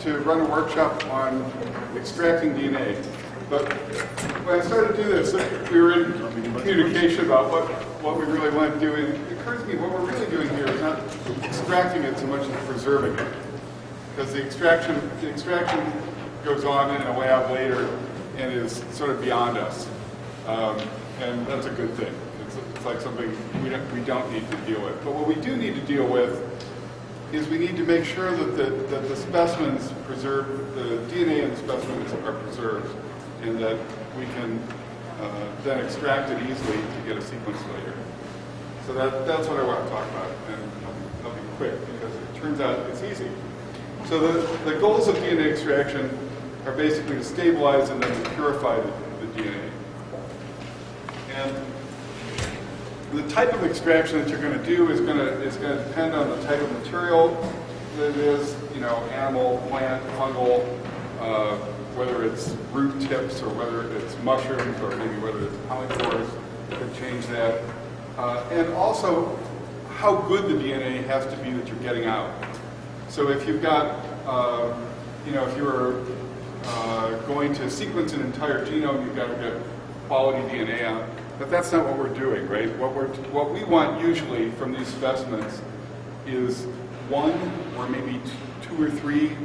to run a workshop on extracting DNA. But when I started to do this, we were in communication about what we really want to do. And it occurs to me what we're really doing here is not extracting it so much as preserving it. Because the extraction goes on in a lab later and is sort of beyond us. And that's a good thing. It's like something we don't need to deal with. But what we do need to deal with is we need to make sure that the specimens preserved, the DNA in the specimens are preserved, and that we can then extract it easily to get a sequence later. So that's what I want to talk about, and I'll be quick because it turns out it's easy. So the goals of DNA extraction are basically to stabilize and then to purify the DNA. And the type of extraction that you're going to do is going to depend on the type of material that it is, animal, plant, fungal, whether it's root tips or whether it's mushrooms or maybe whether it's polypores, could change that. And also how good the DNA has to be that you're getting out. So if you've got, if you're going to sequence an entire genome, you've got to get quality DNA out. But that's not what we're doing, right? What we want usually from these specimens is one or maybe two or three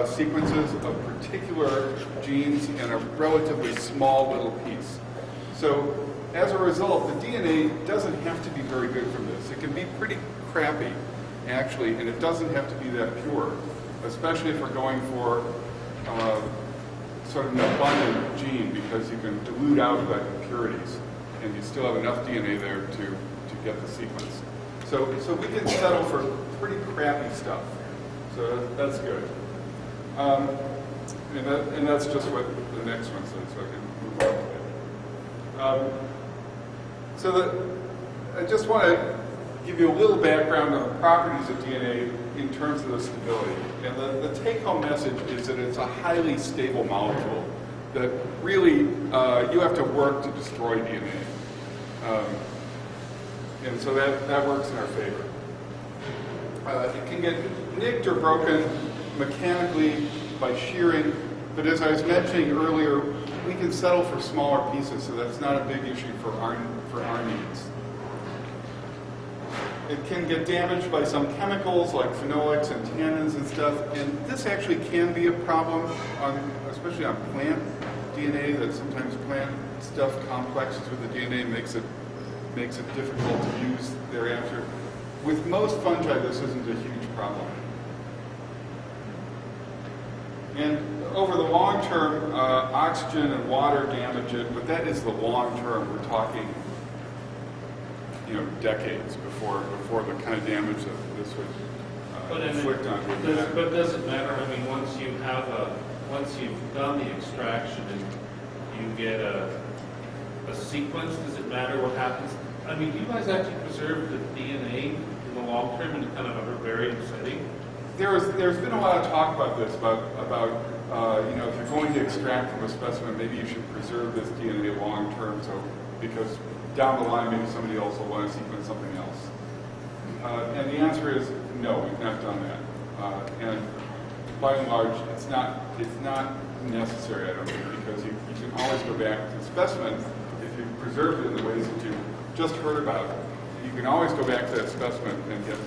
sequences of particular genes in a relatively small little piece. So as a result, the DNA doesn't have to be very good from this. It can be pretty crappy, actually, and it doesn't have to be that pure, especially if we're going for sort of an abundant gene, because you can dilute out the impurities and you still have enough DNA there to get the sequence. So we can settle for pretty crappy stuff. So that's good. And that's just what the next one says, so I can move on with it. I just want to give you a little background on the properties of DNA in terms of the stability. And the take-home message is that it's a highly stable molecule that really you have to work to destroy DNA. And so that works in our favor. It can get nicked or broken mechanically by shearing, but as I was mentioning earlier, we can settle for smaller pieces, so that's not a big issue for our needs. It can get damaged by some chemicals like phenolics and tannins and stuff, and this actually can be a problem, especially on plant DNA, that sometimes plant stuff complexes with the DNA makes it difficult to use thereafter. With most fungi, this isn't a huge problem. And over the long term, oxygen and water damage it, but that is the long term. We're talking, decades before the kind of damage that this would inflict on you. But does it matter? I mean, once you've done the extraction and you get a sequence, does it matter what happens? I mean, do you guys actually preserve the DNA in the long term in kind of a herbarium setting? There's been a lot of talk about this, about if you're going to extract from a specimen, maybe you should preserve this DNA long term, because down the line maybe somebody else will want to sequence something else. And the answer is no, we've not done that. And by and large, it's not necessary, I don't think, because you can always go back to the specimen if you preserved it in the ways that you just heard about. You can always go back to that specimen and get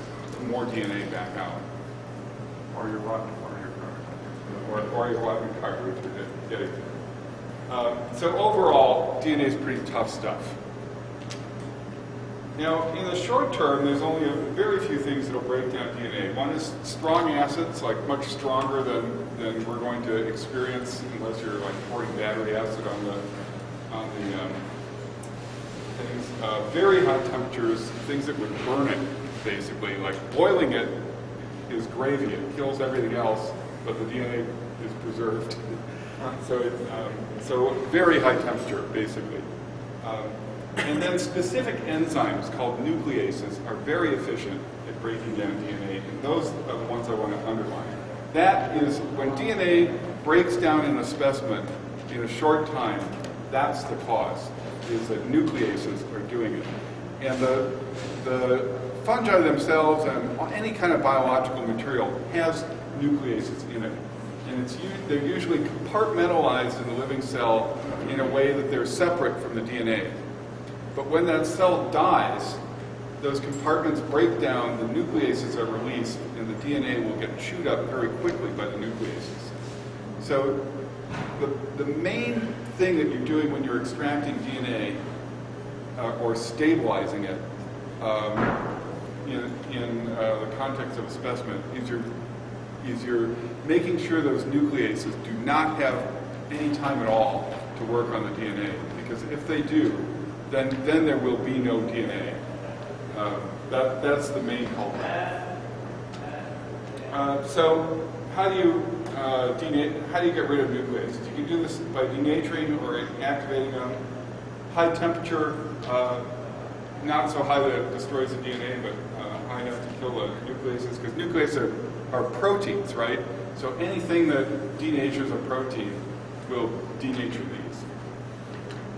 more DNA back out. Or your rotten cartridge you're getting. So overall, DNA is pretty tough stuff. Now, in the short term, there's only very few things that will break down DNA. One is strong acids, like much stronger than we're going to experience unless you're like pouring battery acid on the things. Very high temperatures, things that would burn it, basically. Like boiling it is gravy. It kills everything else, but the DNA is preserved. So very high temperature, basically. And then specific enzymes called nucleases are very efficient at breaking down DNA, and those are the ones I want to underline. That is, when DNA breaks down in a specimen in a short time, that's the cause, is that nucleases are doing it. And the fungi themselves and any kind of biological material has nucleases in it. And they're usually compartmentalized in the living cell in a way that they're separate from the DNA. But when that cell dies, those compartments break down, the nucleases are released, and the DNA will get chewed up very quickly by the nucleases. So the main thing that you're doing when you're extracting DNA or stabilizing it in the context of a specimen is you're making sure those nucleases do not have any time at all to work on the DNA. Because if they do, then there will be no DNA. That's the main culprit. So how do you get rid of nucleases? You can do this by denaturing or activating them. High temperature, not so high that it destroys the DNA, but high enough to kill the nucleases, because nucleases are proteins, right? So anything that denatures a protein will denature these.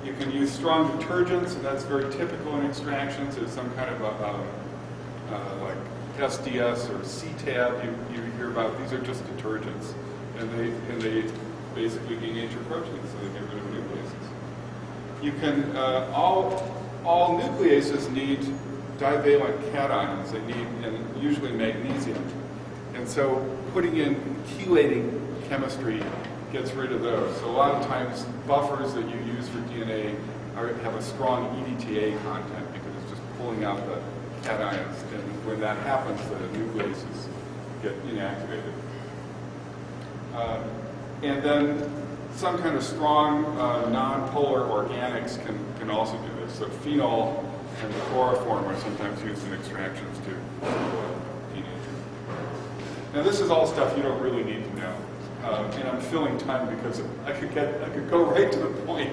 You can use strong detergents, and that's very typical in extractions. There's some kind of like SDS or CTAB you hear about. These are just detergents, and they basically denature proteins, so they get rid of nucleases. You can all nucleases need divalent cations. They need, and usually magnesium, and so putting in chelating chemistry gets rid of those. So a lot of times buffers that you use for DNA have a strong EDTA content because it's just pulling out the cations, and when that happens, the nucleases get inactivated. And then some kind of strong non-polar organics can also do this. So phenol and chloroform are sometimes used in extractions too. Now this is all stuff you don't really need to know. And I'm filling time because I could go right to the point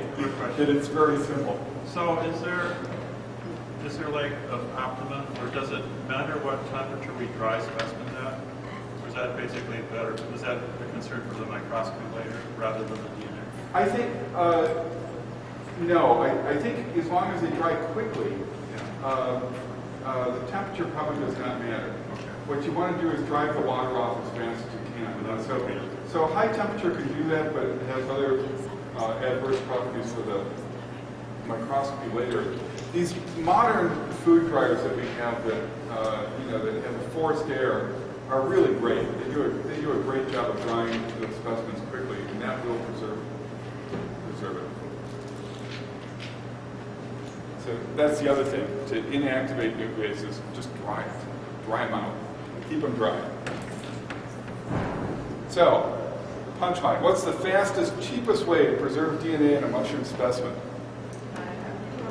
that it's very simple. So is there like an optimum, or does it matter what temperature we dry specimens at? Or is that basically better? Is that a concern for the microscopy later rather than the DNA? I think no. I think as long as they dry quickly, the temperature probably does not matter. Okay. What you want to do is drive the water off as fast as you can. So high temperature can do that, but it has other adverse properties for the microscopy later. These modern food dryers that we have that that have the forced air are really great. They do a great job of drying the specimens quickly, and that will preserve it. So that's the other thing, to inactivate nucleases, just dry them out, keep them dry. So, punchline, what's the fastest, cheapest way to preserve DNA in a mushroom specimen?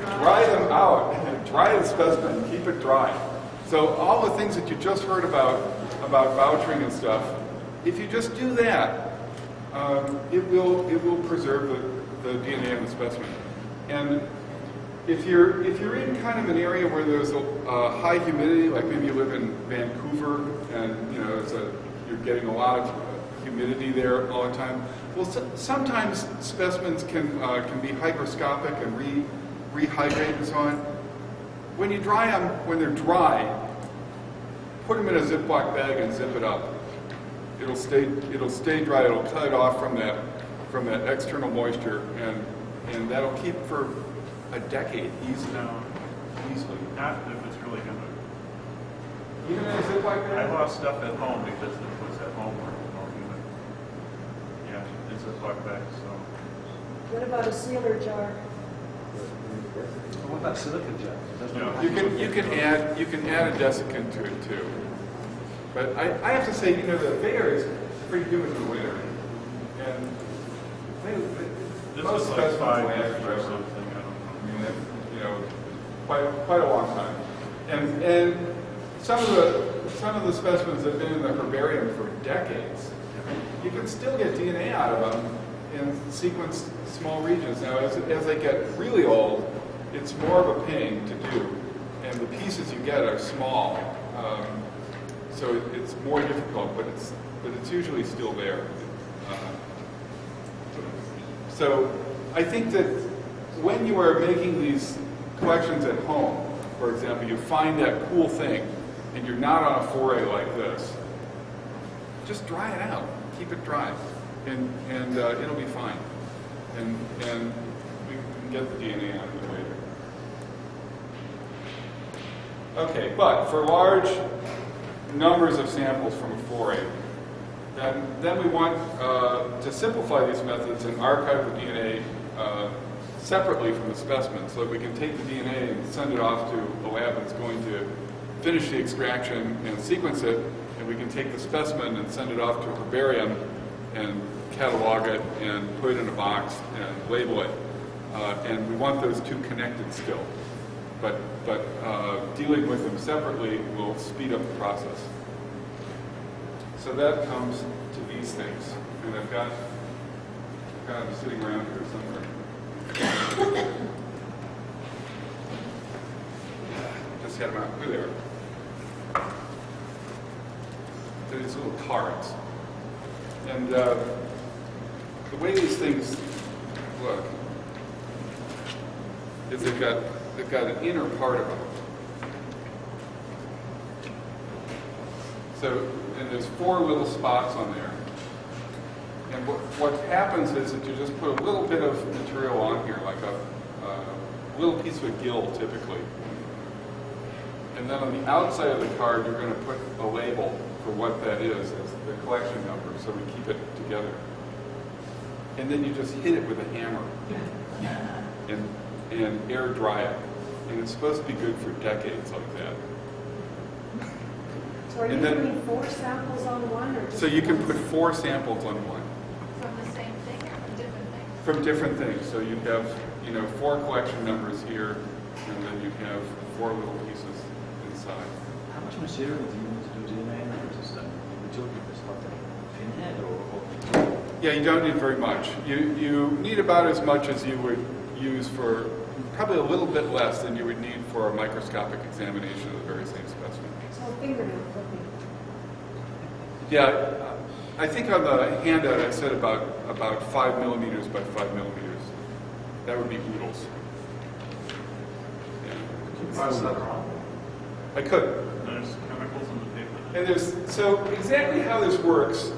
Dry them out, dry the specimen, keep it dry. So all the things that you just heard about vouchering and stuff, if you just do that, it will preserve the DNA in the specimen. And if you're in kind of an area where there's a high humidity, like maybe you live in Vancouver, and you're getting a lot of humidity there all the time. Well, sometimes specimens can be hygroscopic and rehydrate and so on. When you dry them, when they're dry, put them in a Ziploc bag and zip it up. It'll stay dry. It'll cut it off from that external moisture, and that'll keep for a decade easily. Not if it's really humid. Even in a Ziploc bag? I lost stuff at home because it was at home where it was more humid. Yeah, it's a Ziploc bag, so. What about a sealer jar? What about silicon gel? You can add a desiccant to it too. But I have to say, the Bay Area is pretty humid in the winter, and This most is like specimens 5 last years or forever. something, I don't know. Quite a long time. And some of the specimens have been in the herbarium for decades. You can still get DNA out of them and sequence small regions. Now, as they get really old, it's more of a pain to do, and the pieces you get are small, so it's more difficult. But it's usually still there. So I think that when you are making these collections at home, for example, you find that cool thing, and you're not on a foray like this, just dry it out. Keep it dry, and it'll be fine. And we can get the DNA out of it later. Okay, but for large numbers of samples from a foray, then we want to simplify these methods and archive the DNA separately from the specimen so that we can take the DNA and send it off to a lab that's going to finish the extraction and sequence it, and we can take the specimen and send it off to a herbarium and catalog it and put it in a box and label it. And we want those two connected still. But dealing with them separately will speed up the process. So that comes to these things. And I've got them sitting around here somewhere. Just had them out. Here they are. They're these little cards. And the way these things look is they've got an inner part of them. So, and there's 4 little spots on there. And what happens is that you just put a little bit of material on here, like a little piece of a gill, typically. And then on the outside of the card, you're going to put a label for what that is, as the collection number, so we keep it together. And then you just hit it with a hammer and air dry it. And it's supposed to be good for decades like that. So are you putting 4 samples on one, or just So you can one? put 4 samples on one. From the same thing or from different things? From different things. So you have, 4 collection numbers here, and then you have 4 little pieces inside. How much material do you need to do DNA analysis then? We're talking about stuff like pinhead or Yeah, you don't need very much. You need about as much as you would use for, probably a little bit less than you would need for a microscopic examination of the very same specimen. So fingernail clipping. Yeah, I think on the handout I said about 5 millimeters by 5 millimeters. That would be oodles. I could. There's chemicals in the paper. And so exactly how this works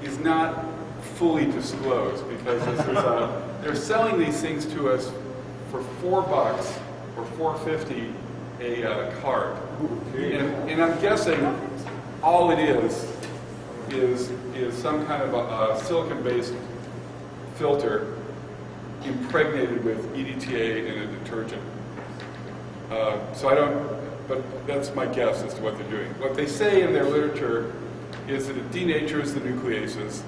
is not fully disclosed because they're selling these things to us for $4 or $4.50 a card. And I'm guessing all it is some kind of a silicon-based filter impregnated with EDTA and a detergent. But that's my guess as to what they're doing. What they say in their literature is that it denatures the nucleases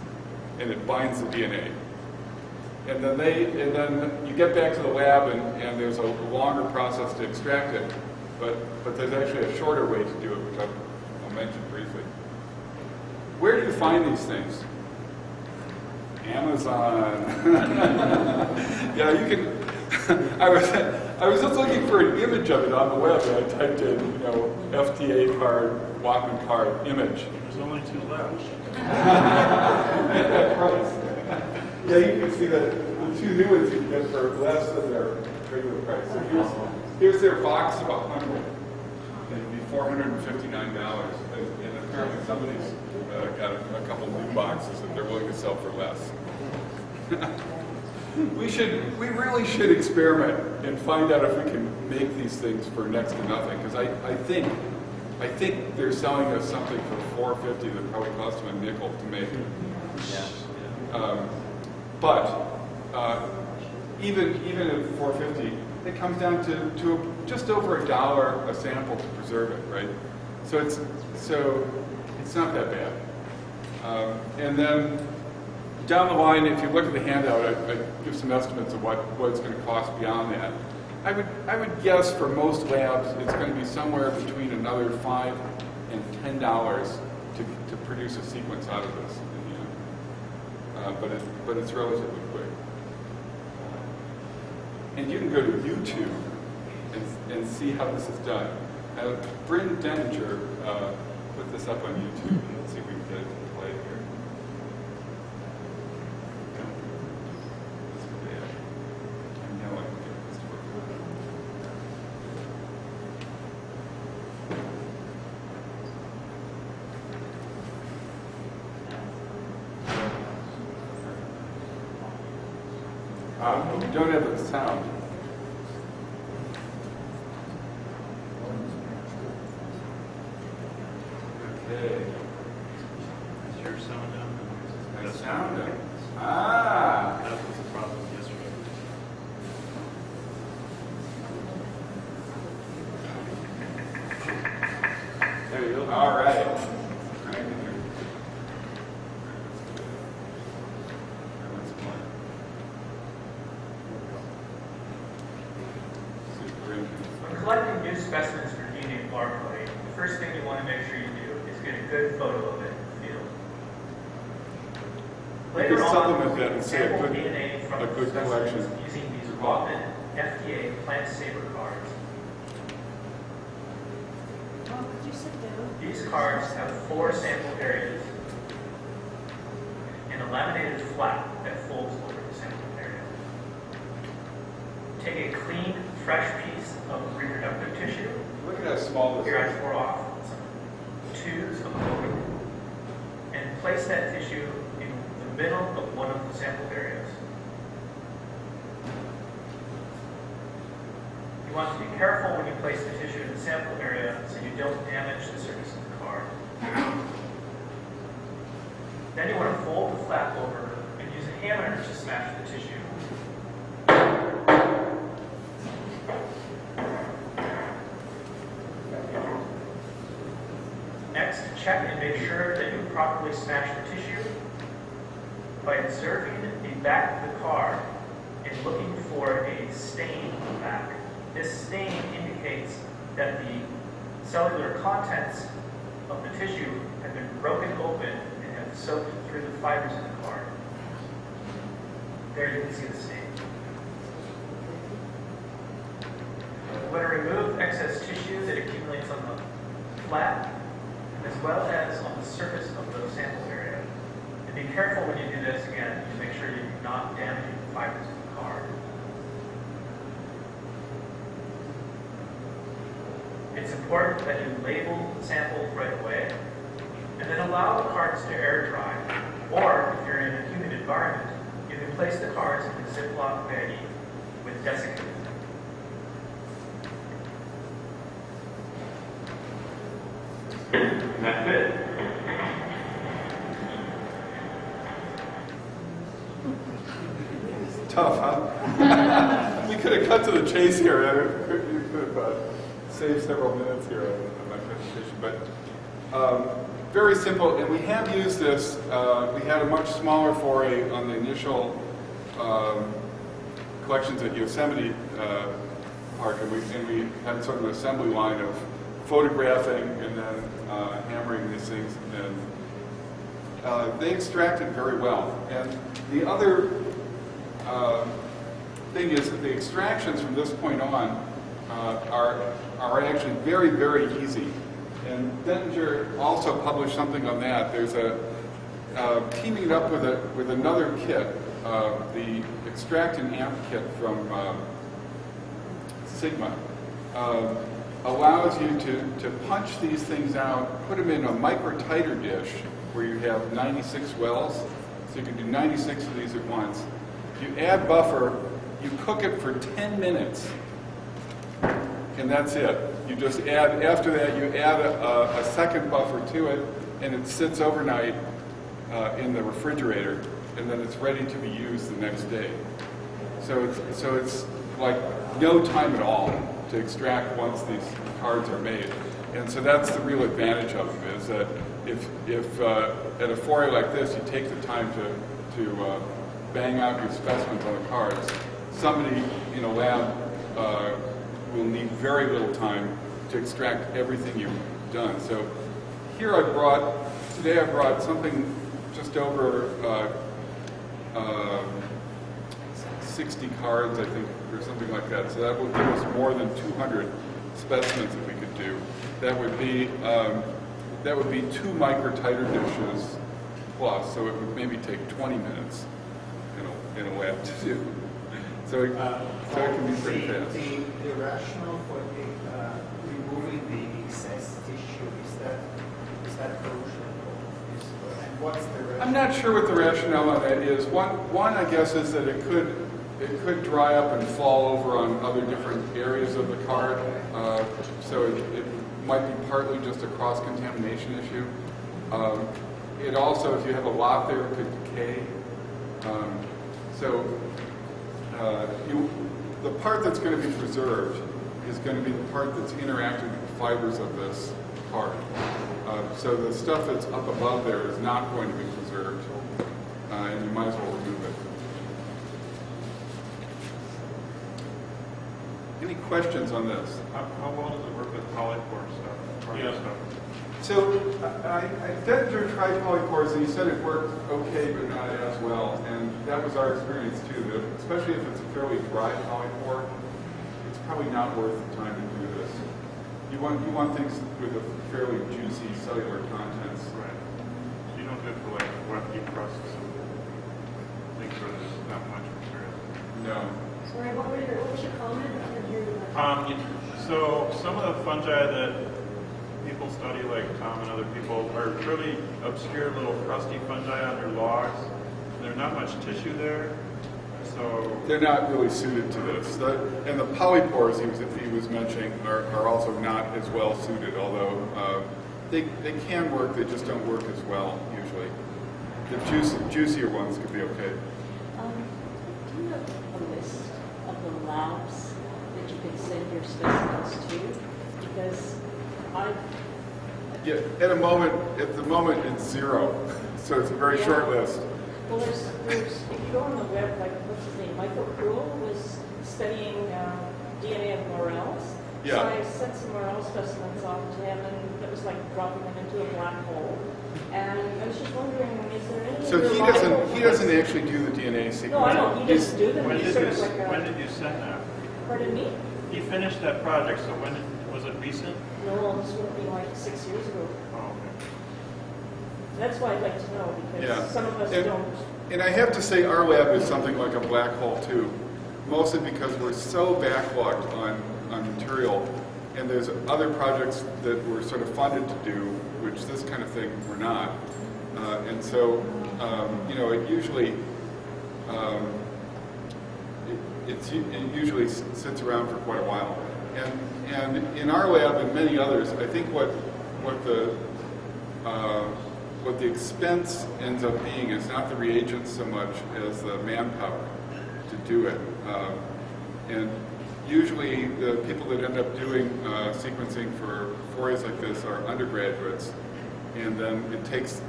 and it binds the DNA. And then you get back to the lab and there's a longer process to extract it, but there's actually a shorter way to do it, which I'll mention briefly. Where do you find these things? Amazon. Yeah, you can. I was just looking for an image of it on the web, and I typed in, FTA card, Walkman card, image. There's only 2 left. At that price. Yeah, you can see that the 2 new ones you can get for less than their regular price. So here's their box of 100. It'd be $459, and apparently somebody's got a couple new boxes that they're willing to sell for less. We really should experiment and find out if we can make these things for next to nothing. Because I think they're selling us something for $4.50 that probably cost them a nickel to make. But even at $4.50, it comes down to just over $1 a sample to preserve it, right? So it's not that bad. And then down the line, if you look at the handout, I give some estimates of what it's going to cost beyond that. I would guess for most labs, it's going to be somewhere between another $5 and $10 to produce a sequence out of this. But it's relatively quick. And you can go to YouTube and see how this is done. Bryn Denninger put this up on YouTube. Let's see if we can get it to play here. I know I can get this to work. You don't have the sound. Okay. Is your sound down? My sound down. Ah. That was the problem yesterday. There you go. All right. When collecting new specimens for DNA barcoding, the first thing you want to make sure you do is get a good photo of it in the field. Later could on, supplement that and you say a sample good- DNA from a the good specimens collection. using these Robin FDA Plant Saver cards. Oh, could you sit down? These cards have 4 sample areas and a laminated flap that folds over the sample area. Take a clean, fresh piece of reproductive tissue. Look at how small this Here I is. pour off some tubes of fluid and place that tissue in the middle of one of the sample areas. You want to be careful when you place the tissue in the sample area so you don't damage the surface of the card. Then you want to fold the flap over and use a hammer to smash the tissue. Next, check and make sure that you properly smash the tissue by observing the back of the card and looking for a stain on the back. This stain indicates that the cellular contents of the tissue have been broken open and have soaked through the fibers in the card. There you can see the stain. You want to remove excess tissue that accumulates on the flap as well as on the surface of the sample area. And be careful when you do this again to make sure you're not damaging the fibers of the card. It's important that you label the sample right away and then allow the cards to air dry. Or if you're in a humid environment, you can place the cards in a Ziploc baggie with desiccant. And that's it. Tough, huh? We could have cut to the chase here. You could have saved several minutes here on my presentation. But very simple, and we have used this. We had a much smaller foray on the initial collections at Yosemite Park, and we had sort of an assembly line of photographing and then hammering these things, and they extracted very well. And the other thing is that the extractions from this point on are actually very, very easy. And Denninger also published something on that. There's a teaming it up with another kit, the extract and amp kit from Sigma. Allows you to punch these things out, put them in a microtiter dish where you have 96 wells, so you can do 96 of these at once. You add buffer, you cook it for 10 minutes, and that's it. You just add, after that, you add a second buffer to it, and it sits overnight in the refrigerator, and then it's ready to be used the next day. So it's like no time at all to extract once these cards are made. And so that's the real advantage of them, is that if at a foray like this you take the time to bang out your specimens on the cards, somebody in a lab will need very little time to extract everything you've done. So here today I brought something just over 60 cards, I think, or something like that. So that would give us more than 200 specimens that we could do. That would be 2 microtiter dishes plus. So it would maybe take 20 minutes in a lab to do. So it can be pretty fast. The rationale for removing the excess tissue is that crucial? And what's the rationale? I'm not sure what the rationale on that is. One I guess, is that it could it could dry up and fall over on other different areas of the card. So it might be partly just a cross-contamination issue. It also, if you have a lot there, it could decay. The part that's going to be preserved is going to be the part that's interacting with the fibers of this card. So the stuff that's up above there is not going to be preserved, and you might as well remove it. Any questions on this? How well does it work with polypore stuff? Yeah. So I did try polypores, and he said it worked okay, but not as well. And that was our experience too. That especially if it's a fairly dry polypore, it's probably not worth the time to do this. You want things with a fairly juicy cellular contents. Right. You don't do it for like wet deep crusts and things where there's not much material. No. Sorry, what was your comment? I didn't hear you. So some of the fungi that people study, like Tom and other people, are really obscure little crusty fungi on their logs. There's not much tissue there, so They're not really suited to this. And the polypores he was mentioning are also not as well suited, although they can work, they just don't work as well usually. The juicier ones could be okay. Do you have a list of the labs that you can send your specimens to? Because Yeah, at the moment it's 0, so it's a very short list. well, there's if you go on the web, like what's his name, Michael Krull was studying DNA of morels. Yeah. So I sent some morel specimens off to him, and it was like dropping them into a black hole. And I was just wondering, is there any? So he doesn't actually do the DNA sequencing. No, I don't. He doesn't do them. when He's did sort of you like when did you send that? Pardon me? He finished that project, so when was it recent? No, this would have been like 6 years ago. Oh, okay. That's why I'd like to know, because Yeah. some of us And- don't. And I have to say our lab is something like a black hole too, mostly because we're so backlogged on material, and there's other projects that we're sort of funded to do, which this kind of thing we're not. And so, it usually it usually sits around for quite a while. And in our lab and many others, I think what the expense ends up being is not the reagents so much as the manpower to do it. And usually the people that end up doing sequencing for forays like this are undergraduates, and then it takes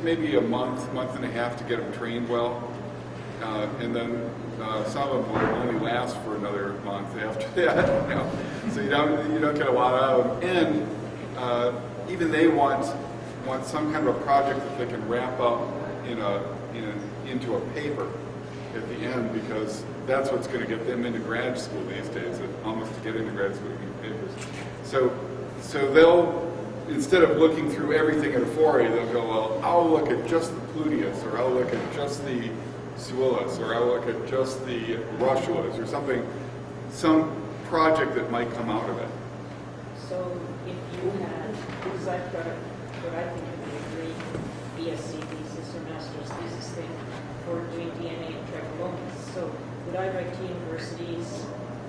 maybe a month and a half to get them trained well, and then some of them will only last for another month after that. So you don't get a lot out of them, and even they want some kind of a project that they can wrap up into a paper at the end, because that's what's going to get them into grad school these days. Almost to get into grad school, you need papers. So they'll, instead of looking through everything in a foray, they'll go, well, I'll look at just the Pluteus, or I'll look at just the Suillus, or I'll look at just the Russulas, or something, some project that might come out of it. So if you had, because I've got what I think would be a great BSc thesis or master's thesis thing for doing DNA and tricholomas. So would I write to universities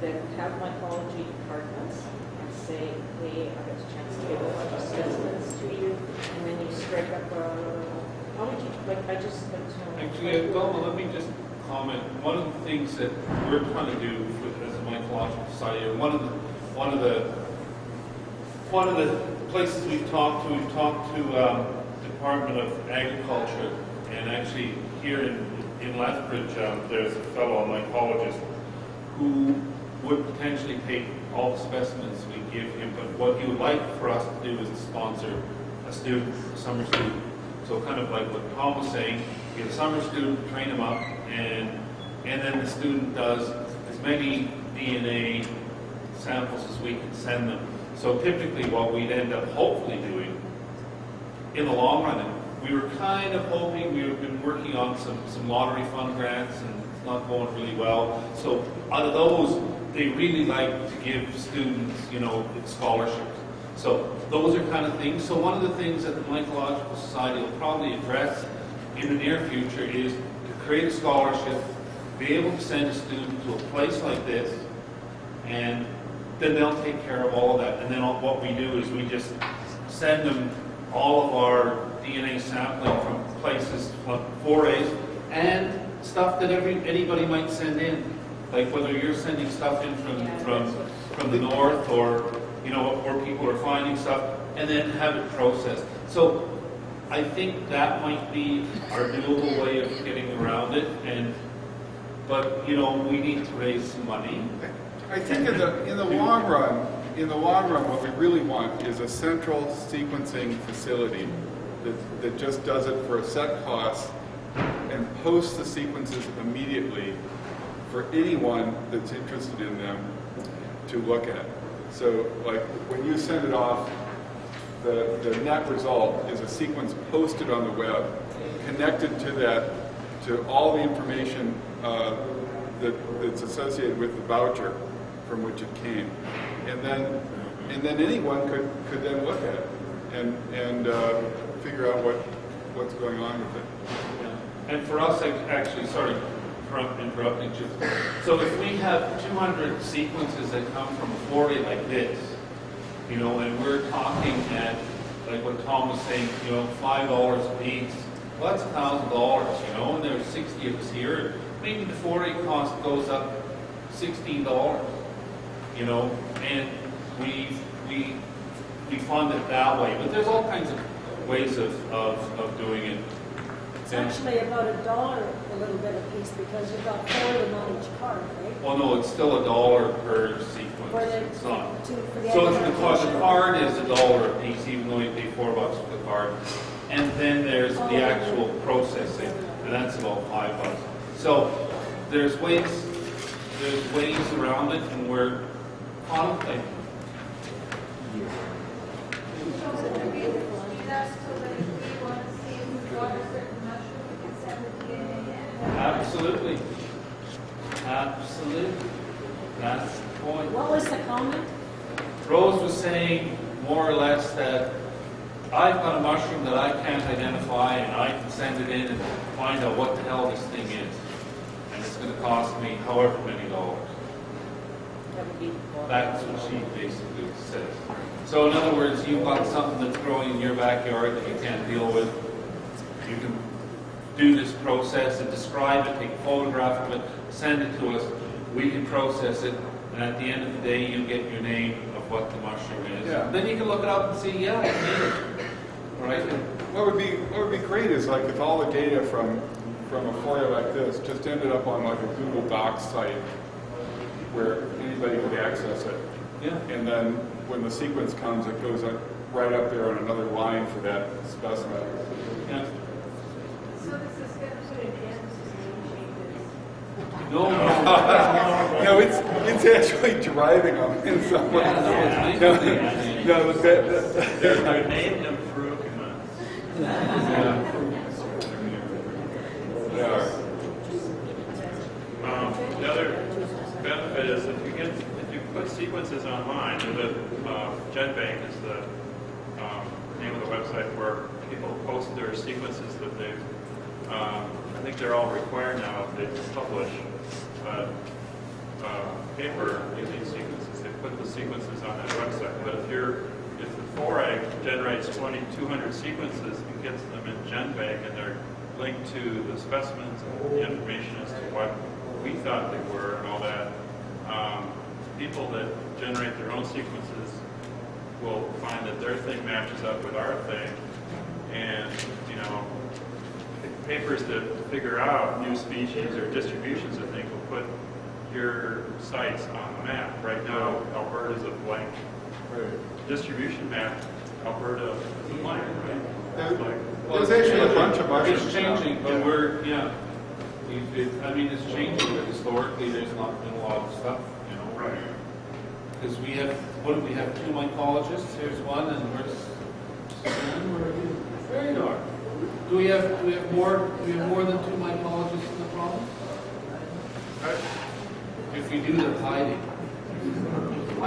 that have mycology departments and say, hey, I got a chance to give a bunch of specimens to you, and then you strike up how would you, I just like to know. Actually, Golma, let me just comment. One of the things that we're trying to do as a mycological society, or one of the places we've talked to Department of Agriculture, and actually here in Lethbridge, there's a fellow mycologist who would potentially take all the specimens we give him, but what he would like for us to do is to sponsor a student, a summer student. So kind of like what Tom was saying, get a summer student, train him up, and then the student does as many DNA samples as we can send them. So typically what we'd end up hopefully doing in the long run, and we were kind of hoping, we've been working on some lottery fund grants, and it's not going really well. So out of those, they really like to give students, scholarships. So those are kind of things. So one of the things that the Mycological Society will probably address in the near future is to create a scholarship be able to send a student to a place like this, and then they'll take care of all of that. And then what we do is we just send them all of our DNA sampling from places, like 4As, and stuff that anybody might send in. Like whether you're sending stuff in from the north, or where people are finding stuff, and then have it processed. So I think that might be our doable way of getting around it. But we need to raise some money. I think in the long run, what we really want is a central sequencing facility that just does it for a set cost and posts the sequences immediately for anyone that's interested in them to look at. So, like when you send it off, the net result is a sequence posted on the web, connected to all the information that's associated with the voucher from which it came, and then anyone could then look at it and figure out what's going on with it. Yeah. And for us, actually, sorry for interrupting you. So if we have 200 sequences that come from a 4A like this, and we're talking at, like what Tom was saying, $5 a piece, well, that's $1,000, and there's 60 of us here. Maybe the 4A cost goes up $16, and we fund it that way. But there's all kinds of ways of doing it. It's actually about $1 a little bit a piece because you've got 4 of them on each card, right? Well, no, it's still $1 per sequence. It's not. So it's the card is $1 a piece, even though you pay $4 for the card. And then there's the actual processing, and that's about $5. So there's ways around it, and we're contemplating. So would we do that so that if we want to see if we've got a certain mushroom, we can send the DNA in? Absolutely. That's the point. What was the comment? Rose was saying more or less that I've got a mushroom that I can't identify, and I can send it in and find out what the hell this thing is. And it's going to cost me however many dollars. That's what she basically says. So in other words, you've got something that's growing in your backyard that you can't deal with. You can do this process and describe it, take a photograph of it, send it to us. We can process it, and at the end of the day, you get your name of what the mushroom is. Yeah. Then you can look it up and see, yeah, I made it. Right? And What would be great is like if all the data from a FOIA like this just ended up on like a Google Docs site where anybody could access it. yeah. And then when the sequence comes, it goes up, right up there on another line for that specimen. Yeah. So this is going to put an end to name changes. No. No, it's actually driving them in some way. Yeah, no, it's nice. No, Their name improvements. Yeah. The other benefit is if you put sequences online, the GenBank is the name of the website where people post their sequences that they've. I think they're all required now if they publish paper using sequences. They put the sequences on that website. But if the 4A generates 200 sequences and gets them in GenBank and they're linked to the specimens and the information as to what we thought they were and all that, people that generate their own sequences will find that their thing matches up with our thing, and papers that figure out new species or distributions of things will put your sites on the map. Right now, Alberta's a blank distribution map. Alberta is a blank, right? There's actually a bunch of mushrooms. It's changing, but it's changing, but historically there's not been a lot of stuff, Right. Because we have, what do we have, 2 mycologists? Here's one, and where's there you are. Do we have more than 2 mycologists in the province? If we do, they're hiding. I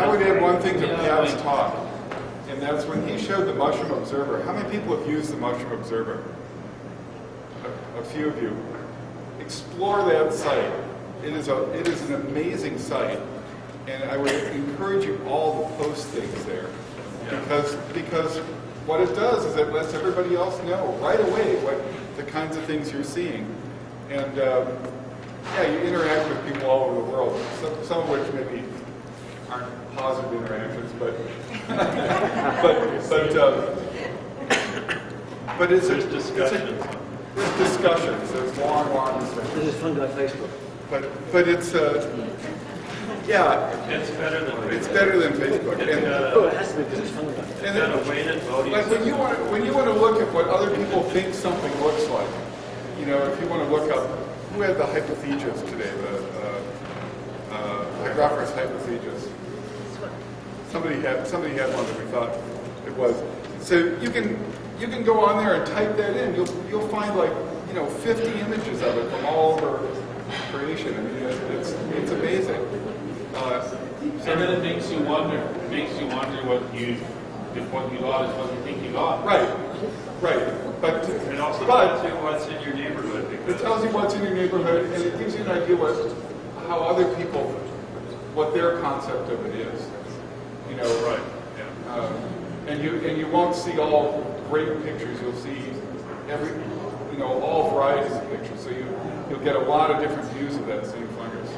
would add one thing to Pat's talk, and that's when he showed the Mushroom Observer. How many people have used the Mushroom Observer? A few of you. explore that site. It is an amazing site, and I would encourage you all to post things there, because what it does is it lets everybody else know right away what the kinds of things you're seeing, and yeah, you interact with people all over the world. Some of which maybe aren't positive interactions, but but it's There's discussions. There's discussions. There's long discussions. This is fun guy Facebook. But it's yeah, It's better than Facebook. it's better than Facebook. And, Oh, it has to be because it's fun guy. It's got a weighted voting like when you want to look at what other people think something looks like, you know, if you want to look up who had the hypotheges today, the hygrophorus hypotheges. Somebody had one that we thought it was. So you can go on there and type that in. You'll find like 50 images of it from all over creation. I mean, it's amazing. And then it makes you wonder. It makes you wonder if what you got is what you think you got. Right. But It also tells you what's in your neighborhood. it tells you what's in your neighborhood, and it gives you an idea how other people, what their concept of it is. Right. Yeah. And you won't see all great pictures. You'll see all varieties of pictures. So you'll get a lot of different views of that same fungus.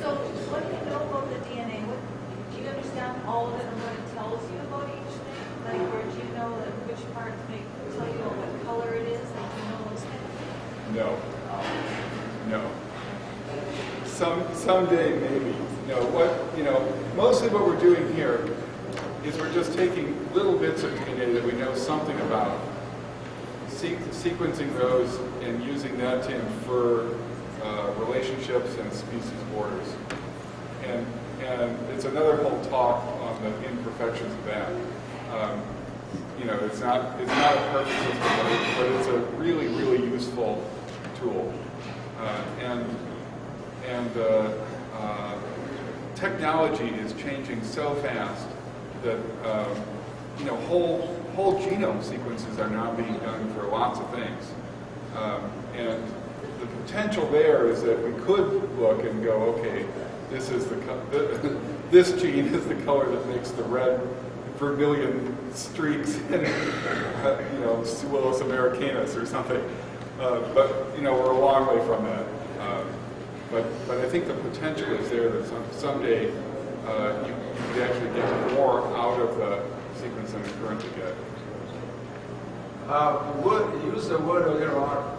So what do you know about the DNA? Do you understand all of it and what it tells you about each thing? Like, or do you know that which parts tell you what color it is? Like, do you know those kind of things? No. Someday maybe. Mostly what we're doing here is we're just taking little bits of DNA that we know something about, sequencing those and using that to infer relationships and species borders. And it's another whole talk on the imperfections of that. It's not a perfect system, but it's a really, really useful tool. Technology is changing so fast that whole genome sequences are now being done for lots of things, and the potential there is that we could look and go, okay, this is this gene is the color that makes the red vermilion streaks in Suillus americanus or something, but we're a long way from that. But I think the potential is there that someday you could actually get more out of the sequence than we currently get. You used the word earlier on,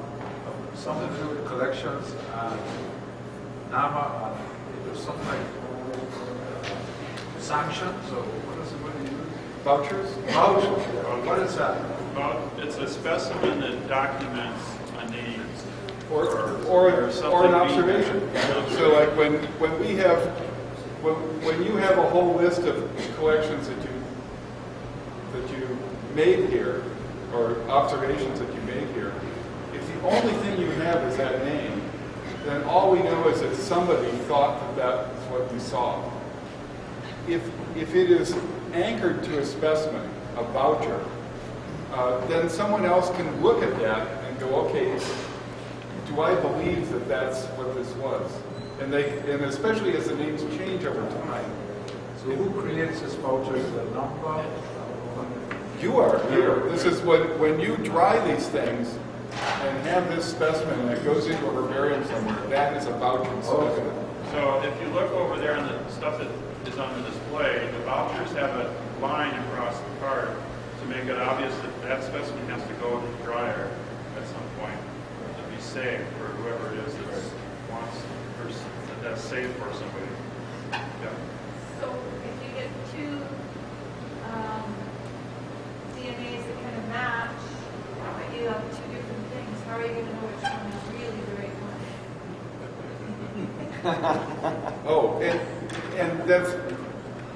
something to do with collections and NAMA, and it was something like sanctions, or what is the word you use? Vouchers? Vouchers, yeah. What is that? Well, it's a specimen that documents a name. Or an observation. So like when you have a whole list of collections that you made here, or observations that you made here, if the only thing you have is that name, then all we know is that somebody thought that that's what you saw. If it is anchored to a specimen, a voucher, then someone else can look at that and go, okay, do I believe that that's what this was? And especially as the names change over time. So who creates this voucher? Is it a number? You are here. This is when you dry these things and have this specimen that goes into a herbarium somewhere, that is a voucher specimen. So if you look over there on the stuff that is on the display, the vouchers have a line across the card to make it obvious that that specimen has to go in the dryer at some point to be saved for whoever it is that wants, or that's saved for somebody. Yeah. So if you get two DNAs that kind of match, but you have two different things, how are you going to know which one is really the right one? Oh, and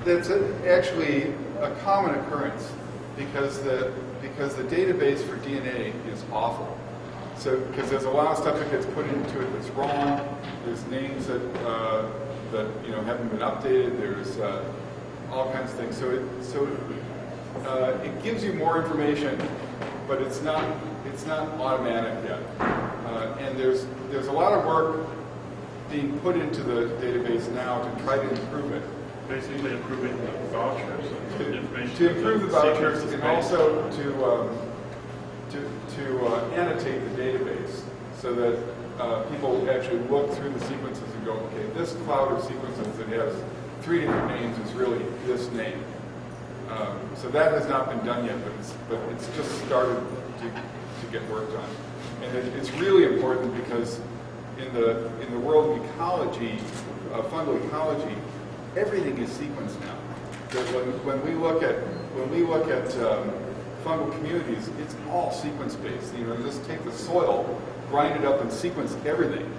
that's actually a common occurrence because the database for DNA is awful. So because there's a lot of stuff that gets put into it that's wrong. There's names that haven't been updated. There's all kinds of things. So it gives you more information, but it's not automatic yet. And there's there's a lot of work being put into the database now to try to improve it. Basically improving the vouchers and information. To improve the vouchers sequences and based. also to annotate the database so that people actually look through the sequences and go, okay, this cloud of sequences that has 3 different names is really this name. So that has not been done yet, but it's just started to get worked on. And it's really important because in the world of ecology, fungal ecology, everything is sequenced now. That when we look at fungal communities, it's all sequence based. You know, just take the soil, grind it up, and sequence everything,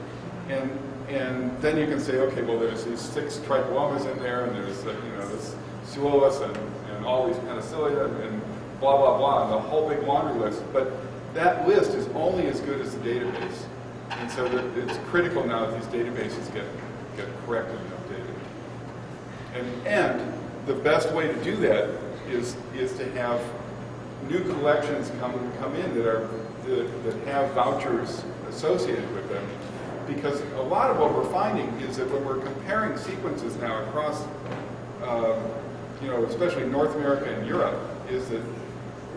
and then you can say, okay, well, there's these 6 trichomas in there, and there's this pseudomonas and all these penicillia and blah blah blah, and the whole big laundry list. But that list is only as good as the database, and so it's critical now that these databases get corrected and updated. And the best way to do that is to have new collections come in that have vouchers associated with them, because a lot of what we're finding is that when we're comparing sequences now across, especially North America and Europe, is that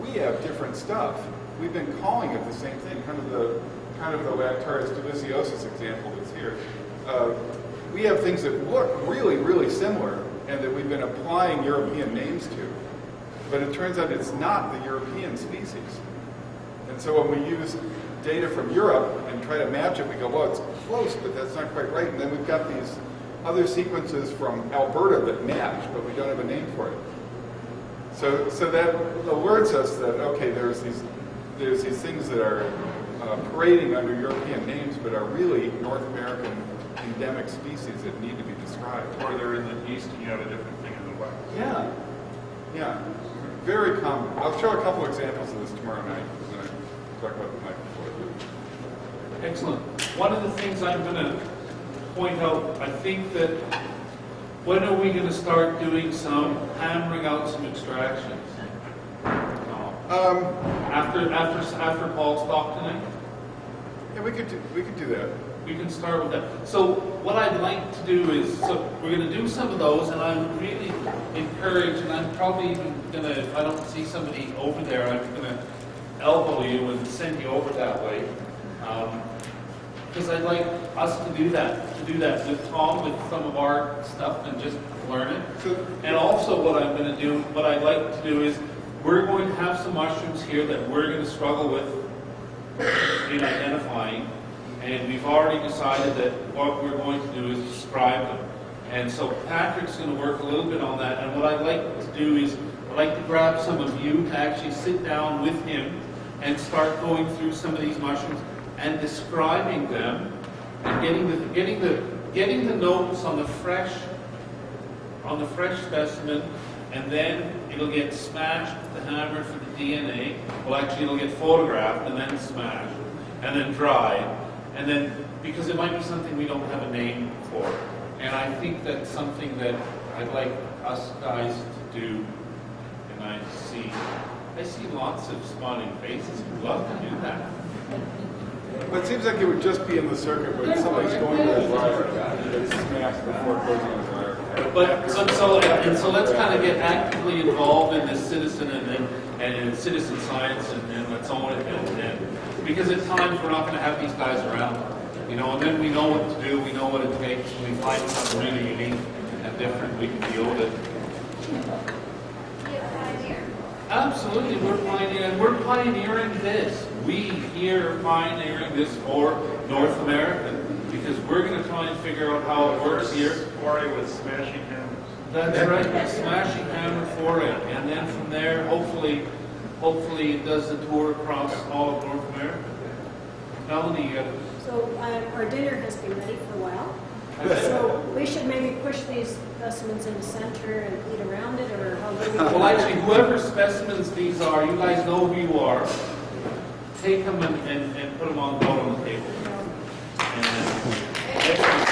we have different stuff. We've been calling it the same thing, kind of the Lactarius deliciosus example that's here. We have things that look really, really similar and that we've been applying European names to, but it turns out it's not the European species. And so when we use data from Europe and try to match it, we go, well, it's close, but that's not quite right. And then we've got these other sequences from Alberta that match, but we don't have a name for it. So that alerts us that, okay, there's these things that are parading under European names, but are really North American endemic species that need to be described. Or they're in the east and you have a different thing in the west. Yeah. Very common. I'll show a couple examples of this tomorrow night when I talk about the microflora. Excellent. One of the things I'm going to point out, I think that when are we going to start doing hammering out some extractions? After Paul's talk tonight? Yeah, we could do that. We can start with that. So what I'd like to do is, we're going to do some of those, and I would really encourage, and I'm probably even going to, if I don't see somebody over there, I'm going to elbow you and send you over that way. Because I'd like us to do that with Tom, with some of our stuff, and just learn it. And also what I'd like to do is, we're going to have some mushrooms here that we're going to struggle with in identifying. And we've already decided that what we're going to do is describe them. And so Patrick's going to work a little bit on that. And what I'd like to do is, I'd like to grab some of you to actually sit down with him and start going through some of these mushrooms and describing them and getting the notes on the fresh specimen, and then it'll get smashed with the hammer for the DNA. Well, actually, it'll get photographed and then smashed and then dried. And then, because it might be something we don't have a name for. And I think that's something that I'd like us guys to do. And I see lots of smiling faces who'd love to do that. But it seems like it would just be in the circuit where somebody's going to a dryer that's smashed before closing the dryer. So let's kind of get actively involved in this citizen and in citizen science and let's own it. And because at times we're not going to have these guys around, and then we know what to do, we know what it takes, when we find something really unique and different, we can deal with it. Absolutely, we're pioneering this. We here are pioneering this for North America, because we're going to try and figure out how it works here. Foray with smashing hammers. That's right, smashing hammer foray, and then from there, hopefully it does the tour across all of North America. Melanie, So our dinner has been ready for a while. So we should maybe push these specimens in the center and eat around it, or how do we? well, actually, whoever specimens these are, you guys know who you are. Take them and put them on the table. And then,